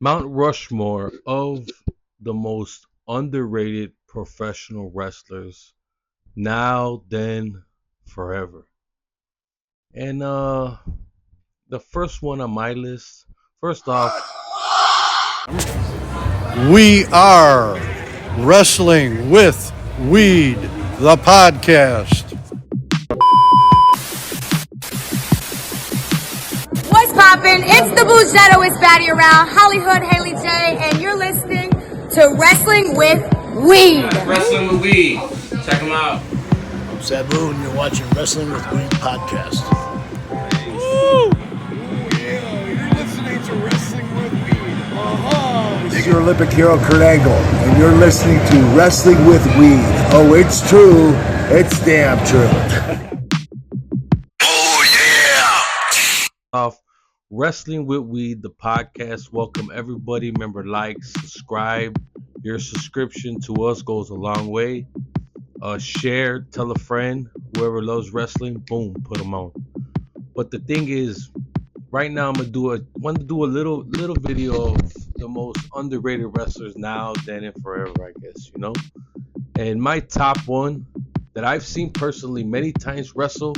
Mount Rushmore of the most underrated professional wrestlers now, then, forever. And the first one on my list, first off, We are Wrestling with Weed, the podcast. What's poppin'? It's the Bougettoist Batty around Hollywood Haley J, and you're listening to Wrestling with Weed. Wrestling with Weed. Check them out. I'm Sabu, and you're watching Wrestling with Weed podcast. You're listening to Wrestling with Weed. It's your Olympic hero, Kurt Angle, and you're listening to Wrestling with Weed. Oh, it's true. It's damn true. off Wrestling with Weed, the podcast. Welcome everybody. Remember, like, subscribe. Your subscription to us goes a long way. Share, tell a friend. Whoever loves wrestling, boom, put them on. But the thing is, right now I'm want to do a little video of the most underrated wrestlers now, then, and forever, I guess, you know. And my top one that I've seen personally many times wrestle,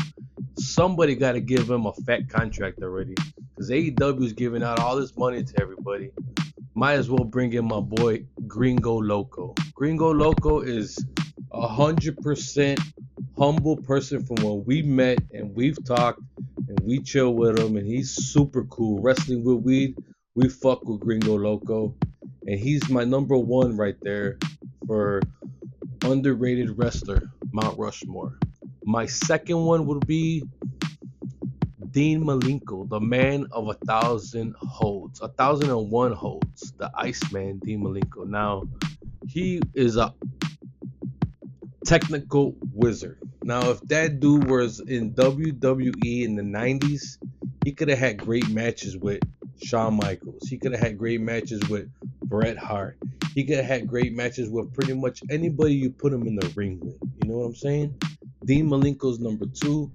somebody got to give him a fat contract already, because AEW is giving out all this money to everybody. Might as well bring in my boy Gringo Loco. Gringo Loco is 100% humble person from when we met and we've talked and we chill with him, and he's super cool. Wrestling with Weed, we fuck with Gringo Loco, and he's my number one right there for underrated wrestler, Mount Rushmore. My second one would be Dean Malenko, the man of 1,000 holds, 1,001 holds, the Iceman, Dean Malenko. Now, he is a technical wizard. Now, if that dude was in WWE in the 90s, he could have had great matches with Shawn Michaels. He could have had great matches with Bret Hart. He could have had great matches with pretty much anybody you put him in the ring with. You know what I'm saying? Dean Malenko's number two.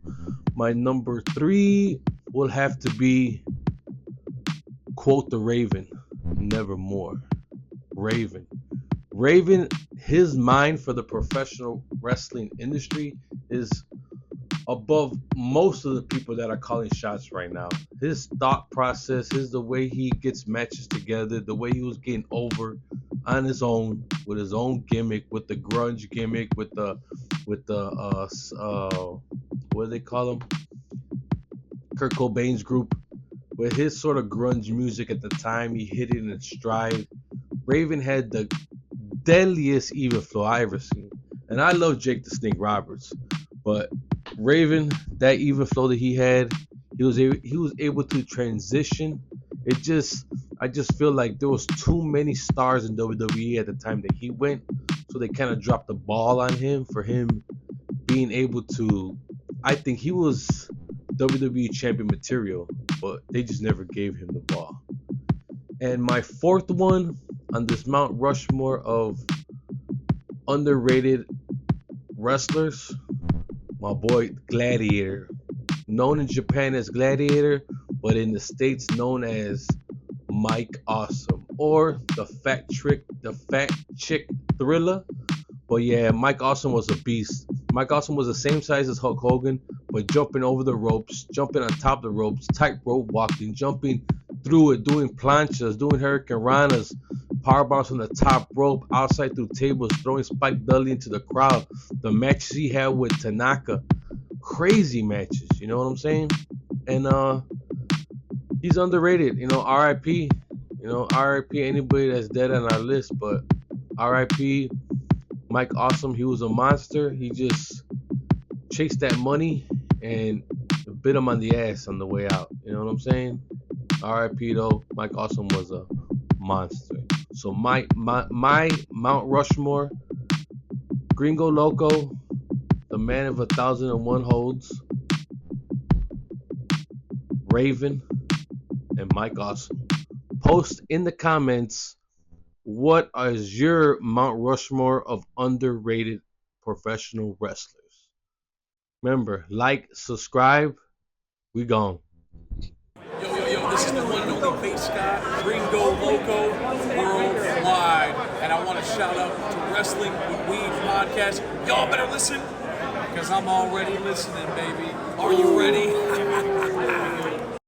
My number three will have to be, quote the Raven, nevermore. Raven, his mind for the professional wrestling industry is above most of the people that are calling shots right now. His thought process, the way he gets matches together, the way he was getting over on his own, with his own gimmick, with the grunge gimmick, with the what do they call him? Kurt Cobain's group, with his sort of grunge music at the time, he hit it in stride. Raven had the deadliest even flow I ever seen, and I love Jake the Snake Roberts, but Raven, that even flow that he had, he was able to transition. I just feel like there was too many stars in WWE at the time that he went, so they kind of dropped the ball on him for him being able to. I think he was WWE champion material, but they just never gave him the ball. And my fourth one on this Mount Rushmore of underrated wrestlers, my boy Gladiator, known in Japan as Gladiator, but in the States known as Mike Awesome, or the Fat Chick Thriller. But yeah, Mike Awesome was a beast. Mike Awesome was the same size as Hulk Hogan, but jumping over the ropes, jumping on top of the ropes, tightrope walking, jumping through it, doing planchas, doing hurricane ranas, power bombs from the top rope, outside through tables, throwing Spike Dudley into the crowd. The matches he had with Tanaka, crazy matches, you know what I'm saying? And he's underrated, you know. R.I.P. You know, R.I.P. anybody that's dead on our list, but R.I.P. Mike Awesome. He was a monster. He just chased that money and bit him on the ass on the way out. You know what I'm saying? R.I.P. though. Mike Awesome was a monster. So my Mount Rushmore: Gringo Loco, the man of 1,001 holds, Raven, and Mike Awesome. Post in the comments, what is your Mount Rushmore of underrated professional wrestlers? Remember, like, subscribe. We gone. Yo, this is the one and only Face Scott, Gringo Loco, worldwide. And I want to shout out to Wrestling with Weed podcast. Y'all better listen, because I'm already listening, baby. Are you ready?